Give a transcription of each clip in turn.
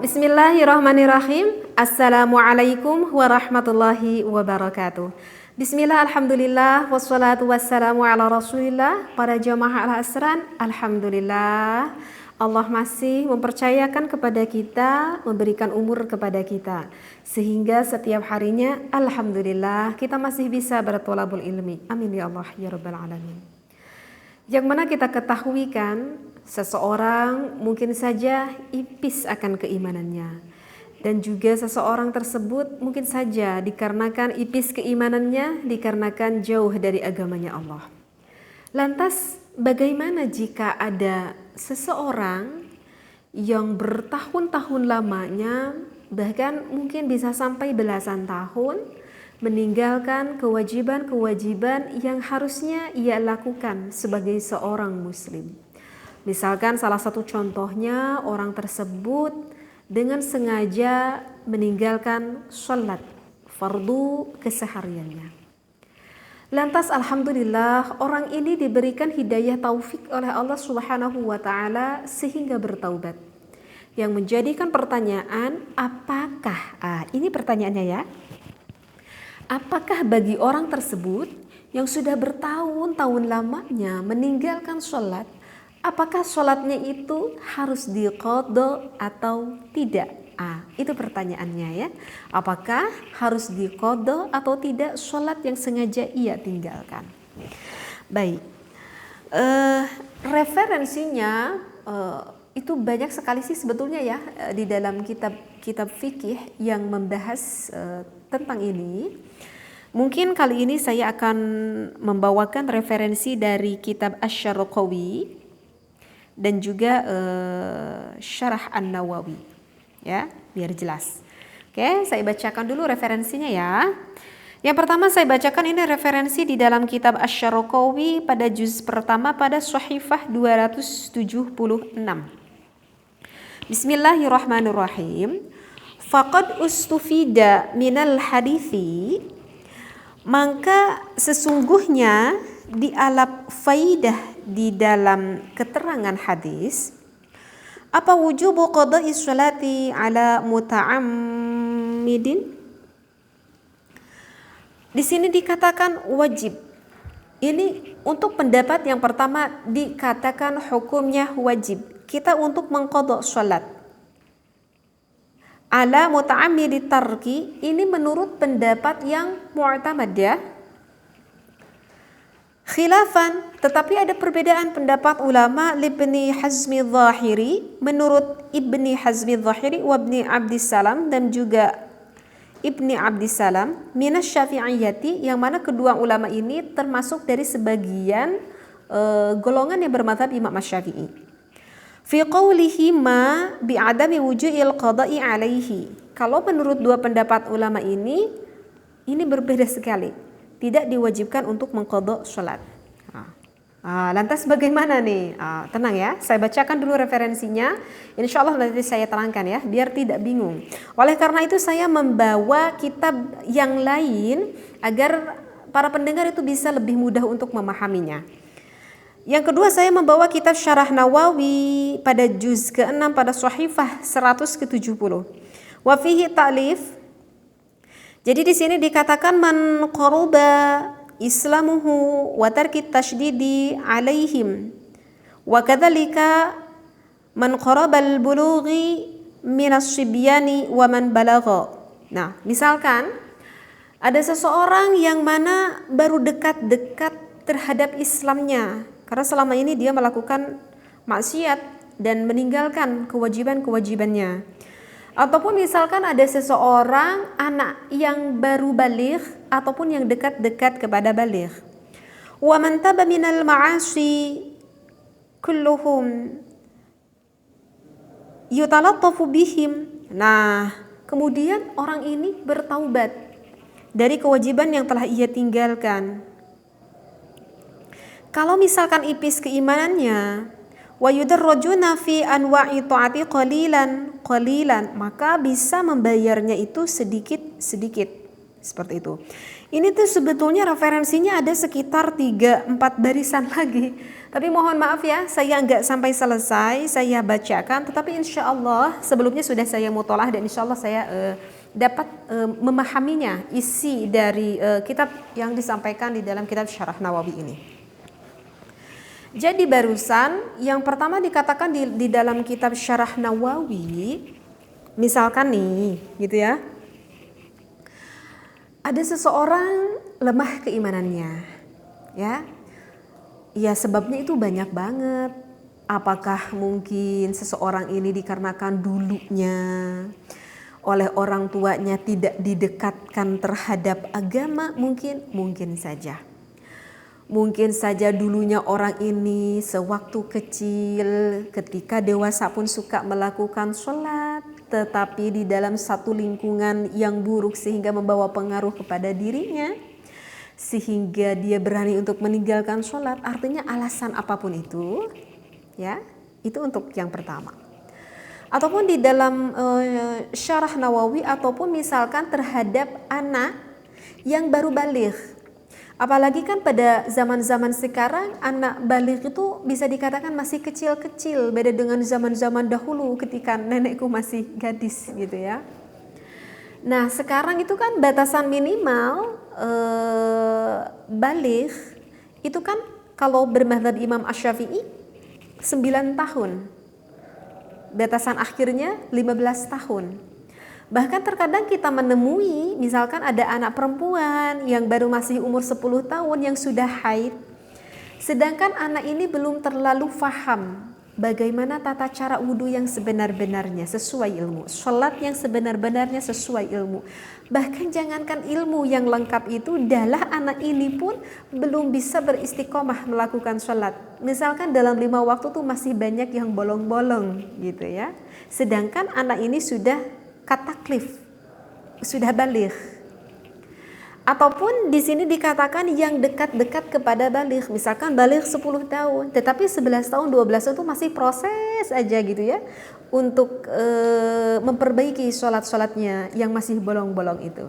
Bismillahirrahmanirrahim. Assalamualaikum warahmatullahi wabarakatuh. Bismillah, alhamdulillah, wassalatu wassalamu ala rasulillah. Para jamaah al-asran, alhamdulillah, Allah masih mempercayakan kepada kita, memberikan umur kepada kita, sehingga setiap harinya alhamdulillah kita masih bisa bertolabul ilmi. Amin ya Allah ya rabbal alamin. Yang mana kita ketahui kan, seseorang mungkin saja ipis akan keimanannya, dan juga seseorang tersebut mungkin saja dikarenakan ipis keimanannya, dikarenakan jauh dari agamanya Allah. Lantas bagaimana jika ada seseorang yang bertahun-tahun lamanya, bahkan mungkin bisa sampai belasan tahun, meninggalkan kewajiban-kewajiban yang harusnya ia lakukan sebagai seorang muslim. Misalkan salah satu contohnya, orang tersebut dengan sengaja meninggalkan sholat fardu kesehariannya. Lantas alhamdulillah orang ini diberikan hidayah taufik oleh Allah Subhanahu wa taala sehingga bertaubat. Yang menjadikan pertanyaan, apakah ini pertanyaannya ya. Apakah bagi orang tersebut yang sudah bertahun-tahun lamanya meninggalkan sholat, apakah sholatnya itu harus diqadha atau tidak? Itu pertanyaannya ya. Apakah harus diqadha atau tidak sholat yang sengaja ia tinggalkan? Baik, referensinya itu banyak sekali sih sebetulnya ya di dalam kitab fikih yang membahas tentang ini. Mungkin kali ini saya akan membawakan referensi dari kitab Asy-Syarqawi dan juga Syarah An-Nawawi ya, biar jelas. Oke, saya bacakan dulu referensinya ya. Yang pertama saya bacakan ini referensi di dalam kitab Asy-Syarqawi pada juz pertama pada Shahifah 276. Bismillahirrahmanirrahim. Faqad ustufida minal hadithi, maka sesungguhnya dialap faidah di dalam keterangan hadis apa wujubu qada'i sholati ala muta'ammidin. Di sini dikatakan wajib. Ini untuk pendapat yang pertama dikatakan hukumnya wajib kita untuk mengqadha sholat ala muta'ammidi tarki. Ini menurut pendapat yang mu'tamad ya, khilafan, tetapi ada perbedaan pendapat ulama Ibni Hazmi Dzahiri, menurut Ibni Hazmi Dzahiri wa Ibni Abdissalam dan juga Ibni Abdissalam minas syafi'iyati, yang mana kedua ulama ini termasuk dari sebagian golongan yang bermadzhab Imam Asy-Syafi'i. Fi qawlihi ma bi'adami wuju'il qada'i alaihi. Kalau menurut dua pendapat ulama ini berbeda sekali, tidak diwajibkan untuk mengqadha sholat. Lantas bagaimana nih? Tenang ya, saya bacakan dulu referensinya. Insya Allah nanti saya terangkan ya, biar tidak bingung. Oleh karena itu saya membawa kitab yang lain agar para pendengar itu bisa lebih mudah untuk memahaminya. Yang kedua saya membawa kitab Syarah Nawawi pada juz ke-6 pada Shahifah 100 ke-70. Wa fihi ta'lif. Jadi di sini dikatakan man qaruba islamuhu wa tarki tasydidi alaihim. Wa kadzalika man qaraba al-bulughi minas sibyani wa man balagha. Nah, misalkan ada seseorang yang mana baru dekat-dekat terhadap Islamnya, karena selama ini dia melakukan maksiat dan meninggalkan kewajiban-kewajibannya. Ataupun misalkan ada seseorang anak yang baru baligh ataupun yang dekat-dekat kepada baligh. Wa man taba minal ma'asi kulluhum yutalattafu bihim. Nah, kemudian orang ini bertaubat dari kewajiban yang telah ia tinggalkan. Kalau misalkan ipis keimanannya, wa yudarrajuna fi anwa'i ta'ati qalilan, maka bisa membayarnya itu sedikit-sedikit. Seperti itu. Ini tuh sebetulnya referensinya ada sekitar 3-4 barisan lagi. Tapi mohon maaf ya, saya nggak sampai selesai saya bacakan. Tetapi insya Allah sebelumnya sudah saya mutolaah dan insya Allah saya dapat memahaminya isi dari kitab yang disampaikan di dalam kitab Syarah Nawawi ini. Jadi barusan yang pertama dikatakan di dalam kitab Syarah Nawawi, misalkan nih gitu ya, ada seseorang lemah keimanannya, ya sebabnya itu banyak banget. Apakah mungkin seseorang ini dikarenakan dulunya oleh orang tuanya tidak didekatkan terhadap agama? Mungkin saja. Mungkin saja dulunya orang ini sewaktu kecil, ketika dewasa pun suka melakukan sholat, tetapi di dalam satu lingkungan yang buruk sehingga membawa pengaruh kepada dirinya, sehingga dia berani untuk meninggalkan sholat. Artinya alasan apapun itu, ya, itu untuk yang pertama. Ataupun di dalam Syarah Nawawi, ataupun misalkan terhadap anak yang baru baligh. Apalagi kan pada zaman-zaman sekarang anak baligh itu bisa dikatakan masih kecil-kecil, beda dengan zaman-zaman dahulu ketika nenekku masih gadis gitu ya. Nah sekarang itu kan batasan minimal baligh itu kan kalau bermadzhab Imam Asy-Syafi'i 9 tahun. Batasan akhirnya 15 tahun. Bahkan terkadang kita menemui misalkan ada anak perempuan yang baru masih umur 10 tahun yang sudah haid. Sedangkan anak ini belum terlalu faham bagaimana tata cara wudhu yang sebenar-benarnya sesuai ilmu. Sholat yang sebenar-benarnya sesuai ilmu. Bahkan jangankan ilmu yang lengkap itu, dalah anak ini pun belum bisa beristiqomah melakukan sholat. Misalkan dalam 5 waktu tuh masih banyak yang bolong-bolong gitu ya. Sedangkan anak ini sudah kataklif, sudah baligh. Ataupun di sini dikatakan yang dekat-dekat kepada baligh, misalkan baligh 10 tahun, tetapi 11 tahun, 12 tahun itu masih proses aja gitu ya untuk memperbaiki sholat-sholatnya yang masih bolong-bolong itu.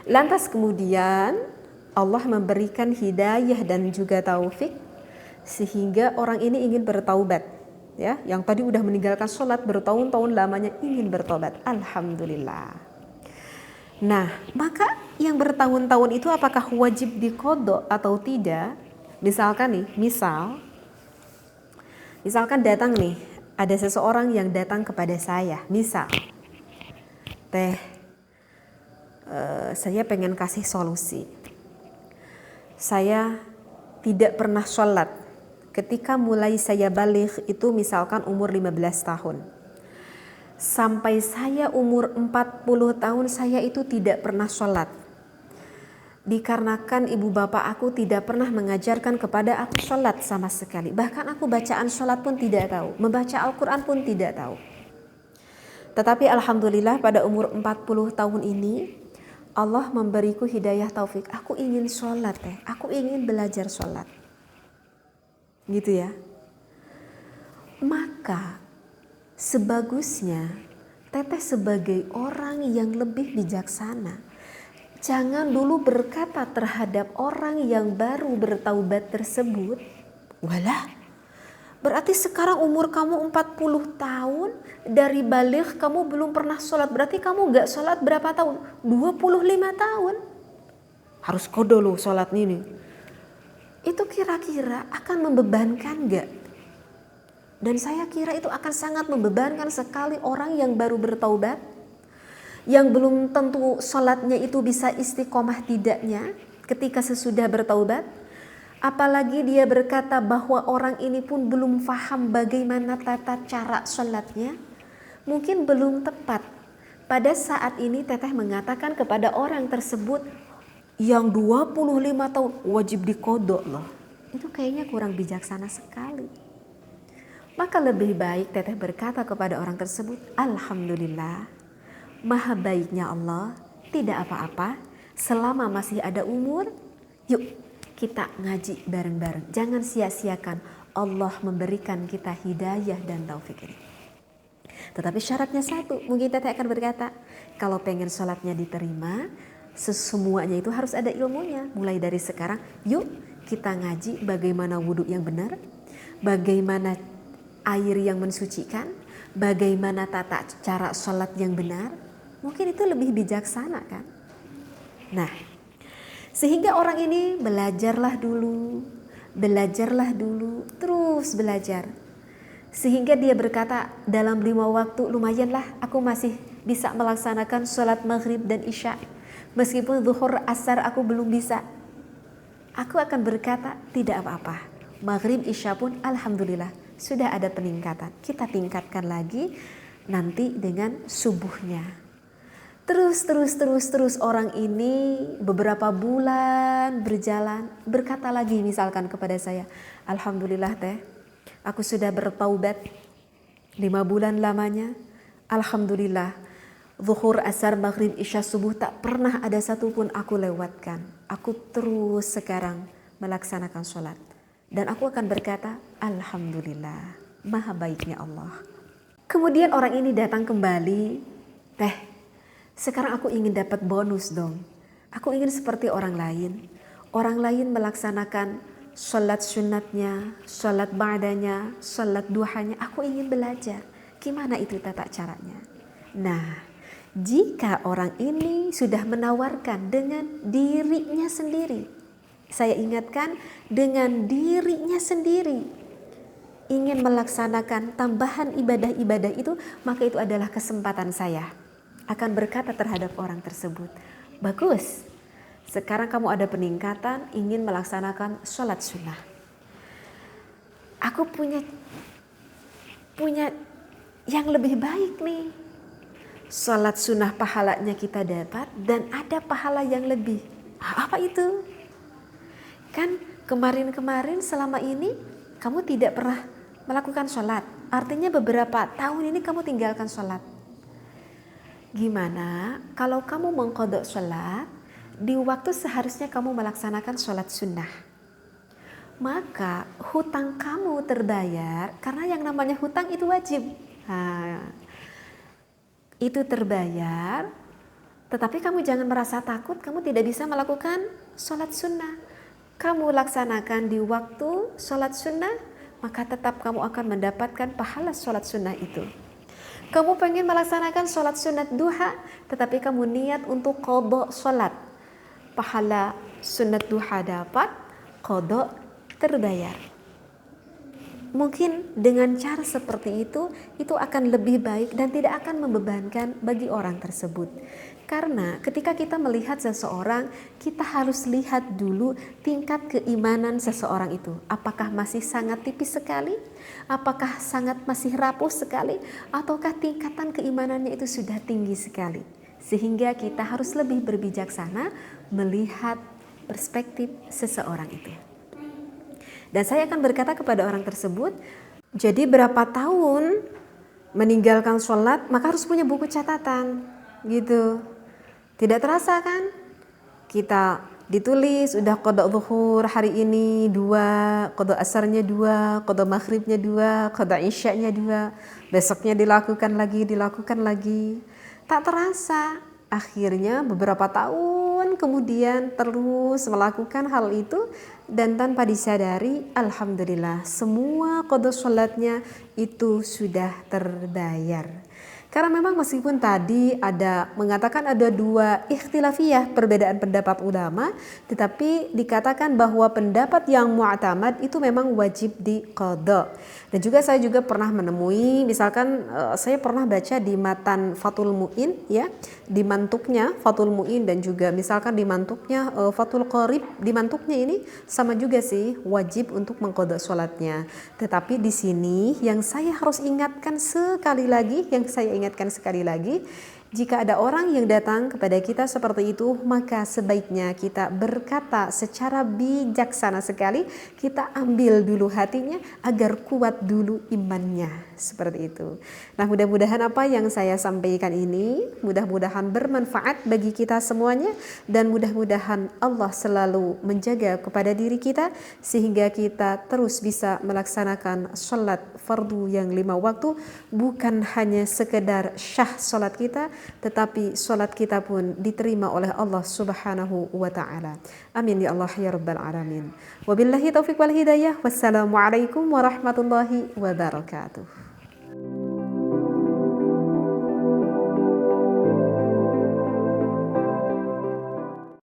Lantas kemudian Allah memberikan hidayah dan juga taufik sehingga orang ini ingin bertaubat. Ya, yang tadi udah meninggalkan sholat bertahun-tahun lamanya ingin bertobat. Alhamdulillah. Nah, maka yang bertahun-tahun itu apakah wajib diqodho atau tidak? Misalkan nih, misalkan datang nih, ada seseorang yang datang kepada saya, misal, saya pengen kasih solusi. Saya tidak pernah sholat. Ketika mulai saya baligh itu misalkan umur 15 tahun. Sampai saya umur 40 tahun saya itu tidak pernah sholat. Dikarenakan ibu bapak aku tidak pernah mengajarkan kepada aku sholat sama sekali. Bahkan aku bacaan sholat pun tidak tahu. Membaca Al-Quran pun tidak tahu. Tetapi alhamdulillah pada umur 40 tahun ini Allah memberiku hidayah taufik. Aku ingin sholat aku ingin belajar sholat. Gitu ya. Maka sebagusnya teteh sebagai orang yang lebih bijaksana, jangan dulu berkata terhadap orang yang baru bertaubat tersebut, walah berarti sekarang umur kamu 40 tahun, dari baligh kamu belum pernah sholat, berarti kamu gak sholat berapa tahun? 25 tahun. Harus qodho loh sholat ini. Itu kira-kira akan membebankan gak? Dan saya kira itu akan sangat membebankan sekali orang yang baru bertaubat, yang belum tentu sholatnya itu bisa istiqomah tidaknya ketika sesudah bertaubat. Apalagi dia berkata bahwa orang ini pun belum paham bagaimana tata cara sholatnya. Mungkin belum tepat. Pada saat ini teteh mengatakan kepada orang tersebut, yang 25 tahun wajib diqodho loh. Itu kayaknya kurang bijaksana sekali. Maka lebih baik teteh berkata kepada orang tersebut, alhamdulillah, maha baiknya Allah, tidak apa-apa, selama masih ada umur, yuk kita ngaji bareng-bareng. Jangan sia-siakan Allah memberikan kita hidayah dan taufik ini. Tetapi syaratnya satu, mungkin teteh akan berkata, kalau pengen sholatnya diterima, Semuanya itu harus ada ilmunya. Mulai dari sekarang, yuk kita ngaji bagaimana wudhu yang benar, bagaimana air yang mensucikan, bagaimana tata cara sholat yang benar. Mungkin itu lebih bijaksana kan. Nah, sehingga orang ini belajarlah dulu, terus belajar. Sehingga dia berkata, dalam 5 waktu lumayanlah aku masih bisa melaksanakan sholat maghrib dan isya. Meskipun zuhur asar aku belum bisa. Aku akan berkata, tidak apa-apa. Maghrib isya pun alhamdulillah sudah ada peningkatan. Kita tingkatkan lagi nanti dengan subuhnya. Terus orang ini beberapa bulan berjalan, berkata lagi misalkan kepada saya, alhamdulillah teh, aku sudah bertaubat 5 bulan lamanya. Alhamdulillah, zuhur, asar, maghrib, isya, subuh tak pernah ada satupun aku lewatkan. Aku terus sekarang melaksanakan sholat. Dan aku akan berkata, alhamdulillah, maha baiknya Allah. Kemudian orang ini datang kembali, teh, sekarang aku ingin dapat bonus dong. Aku ingin seperti orang lain. Orang lain melaksanakan sholat sunatnya, sholat ba'danya, sholat duhanya. Aku ingin belajar. Gimana itu tata caranya? Nah, jika orang ini sudah menawarkan dengan dirinya sendiri. Saya ingatkan, dengan dirinya sendiri. Ingin melaksanakan tambahan ibadah-ibadah itu, maka itu adalah kesempatan saya. Akan berkata terhadap orang tersebut, bagus, sekarang kamu ada peningkatan, ingin melaksanakan sholat sunnah. Aku punya yang lebih baik nih. Sholat sunnah pahalanya kita dapat dan ada pahala yang lebih. Apa itu? Kan kemarin selama ini kamu tidak pernah melakukan sholat. Artinya beberapa tahun ini kamu tinggalkan sholat. Gimana kalau kamu mengqadha sholat di waktu seharusnya kamu melaksanakan sholat sunnah? Maka hutang kamu terbayar, karena yang namanya hutang itu wajib. Itu terbayar, tetapi kamu jangan merasa takut kamu tidak bisa melakukan sholat sunnah. Kamu laksanakan di waktu sholat sunnah, maka tetap kamu akan mendapatkan pahala sholat sunnah itu. Kamu pengen melaksanakan sholat sunat duha, tetapi kamu niat untuk qadha sholat. Pahala sunat duha dapat, qadha terbayar. Mungkin dengan cara seperti itu akan lebih baik dan tidak akan membebankan bagi orang tersebut. Karena ketika kita melihat seseorang, kita harus lihat dulu tingkat keimanan seseorang itu. Apakah masih sangat tipis sekali? Apakah sangat masih rapuh sekali? Ataukah tingkatan keimanannya itu sudah tinggi sekali? Sehingga kita harus lebih berbijaksana melihat perspektif seseorang itu. Dan saya akan berkata kepada orang tersebut, jadi berapa tahun meninggalkan sholat, maka harus punya buku catatan, gitu. Tidak terasa kan? Kita ditulis, udah qadha zuhur hari ini 2, qadha asarnya 2, qadha maghribnya 2, qadha isya'nya 2. Besoknya dilakukan lagi. Tak terasa, akhirnya beberapa tahun kemudian terus melakukan hal itu. Dan tanpa disadari, alhamdulillah, semua qadha sholatnya itu sudah terbayar. Karena memang meskipun tadi ada mengatakan ada 2 ikhtilafiyah, perbedaan pendapat ulama, tetapi dikatakan bahwa pendapat yang mu'tamad itu memang wajib diqadha. Dan juga saya juga pernah menemui, misalkan saya pernah baca di matan Fathul Mu'in, ya, di mantuknya Fathul Mu'in, dan juga misalkan di mantuknya Fathul Qarib, di mantuknya ini sama juga sih, wajib untuk mengqadha sholatnya. Tetapi di sini yang saya harus ingatkan sekali lagi, jika ada orang yang datang kepada kita seperti itu, maka sebaiknya kita berkata secara bijaksana sekali, kita ambil dulu hatinya agar kuat dulu imannya, seperti itu. Nah, mudah-mudahan apa yang saya sampaikan ini mudah-mudahan bermanfaat bagi kita semuanya, dan mudah-mudahan Allah selalu menjaga kepada diri kita sehingga kita terus bisa melaksanakan sholat fardu yang 5 waktu, bukan hanya sekedar syah sholat kita, tetapi sholat kita pun diterima oleh Allah Subhanahu wa Ta'ala. Amin ya Allah ya Rabbal Alamin. Wabillahi taufiq wal hidayah. Wassalamualaikum warahmatullahi wabarakatuh.